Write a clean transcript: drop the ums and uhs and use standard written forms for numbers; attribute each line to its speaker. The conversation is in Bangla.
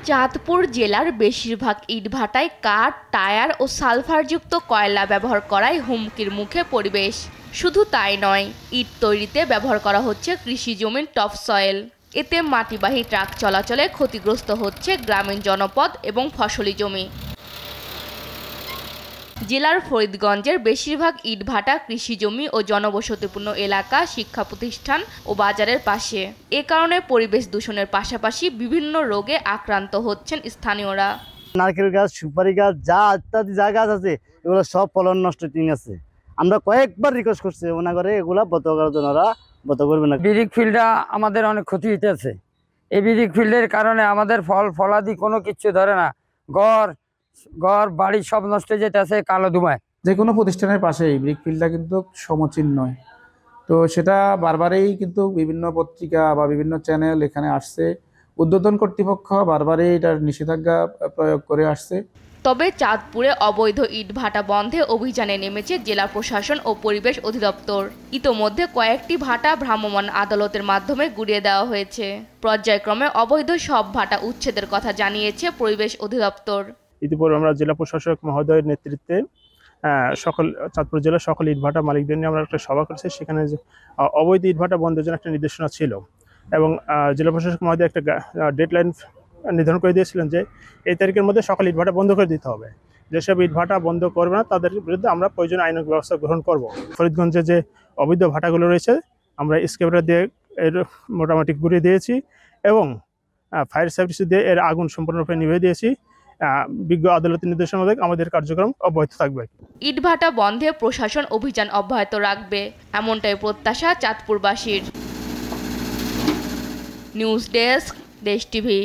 Speaker 1: চাঁদপুর জেলার বেশিরভাগ ইটভাটায় কাঠ, টায়ার ও সালফারযুক্ত কয়লা ব্যবহার করায় হুমকির মুখে পরিবেশ। শুধু তাই নয়, ইট তৈরিতে ব্যবহার করা হচ্ছে কৃষি জমির টপসয়েল। এতে মাটিবাহী ট্রাক চলাচলে ক্ষতিগ্রস্ত হচ্ছে গ্রামীণ জনপদ এবং ফসলি জমি। জেলার ফরিদগঞ্জের বেশিরভাগ ইটভাটা কৃষি জমি ও জনবসতিপূর্ণ এলাকা, শিক্ষা প্রতিষ্ঠান ও বাজারের পাশে। এ কারণে পরিবেশ দূষণের পাশাপাশি বিভিন্ন রোগে আক্রান্ত হচ্ছেন স্থানীয়রা।
Speaker 2: নারকেল গাছ, সুপারি গাছ, যা ইত্যাদি যা গাছ আছে এগুলো সব ফলন নষ্ট ঠিক আছে। আমরা কয়েকবার রিকোয়েস্ট করছি ওনা করে এগুলা বন্ধ করার জন্য, ওরা বন্ধ করবে না।
Speaker 3: ব্রিক ফিল্ডটা আমাদের অনেক ক্ষতি হইতেছে। এই ব্রিক ফিল্ডের কারণে আমাদের ফলাদি কোনো কিছু ধরে না, ঘর বাড়ি সব নষ্ট হয়ে যেতেছে কালো ধুমায়।
Speaker 4: যে কোনো প্রতিষ্ঠানের পাশে এই ব্রিক ফিল্ডটা কিন্তু সমচিহ্ন নয়, তো সেটা বারবারই কিন্তু বিভিন্ন পত্রিকা বা বিভিন্ন চ্যানেল এখানে আসছে। উদ্বোধন কর্তৃপক্ষ বারবারই এটার নিষেধাজ্ঞা প্রয়োগ করে আসছে।
Speaker 1: তবে চাঁদপুরে অবৈধ ইটভাটা বন্ধে অভিযানে নেমেছে জেলা প্রশাসন ও পরিবেশ অধিদপ্তর। ইতোমধ্যে কয়েকটি ভাটা ভ্রাম্যমাণ আদালতের মাধ্যমে গুড়িয়ে দেওয়া হয়েছে। পর্যায়ক্রমে অবৈধ সব ভাটা উচ্ছেদের কথা জানিয়েছে পরিবেশ অধিদপ্তর।
Speaker 5: ইতিপূর্বে আমরা জেলা প্রশাসক মহোদয়ের নেতৃত্বে চাঁদপুর জেলার সকল ইটভাটা মালিকদের নিয়ে আমরা একটা সভা করেছি। সেখানে অবৈধ ইটভাটা বন্ধের জন্য একটা নির্দেশনা ছিল এবং জেলা প্রশাসক মহোদয় একটা ডেডলাইন নির্ধারণ করে দিয়েছিলেন যে এই তারিখের মধ্যে সকল ইটভাটা বন্ধ করে দিতে হবে। যেসব ইটভাটা বন্ধ করবে না তাদের বিরুদ্ধে আমরা প্রয়োজনীয় আইনানুগ ব্যবস্থা গ্রহণ করব। ফরিদগঞ্জে যে অবৈধ ভাটাগুলো রয়েছে আমরা স্কেপার দিয়ে এর মোটামুটি ঘুরিয়ে দিয়েছি এবং ফায়ার সার্ভিস দিয়ে এর আগুন সম্পূর্ণরূপে নিভিয়ে দিয়েছি। বিজ্ঞ আদালতের নির্দেশনা মোতাবেক আমাদের কার্যক্রম অব্যাহত থাকবে।
Speaker 1: ইটভাটা বন্ধে প্রশাসন অভিযান অব্যাহত রাখবে, এমনটাই প্রত্যাশা চাঁদপুরবাসীর। নিউজ ডেস্ক, দেশ টিভি।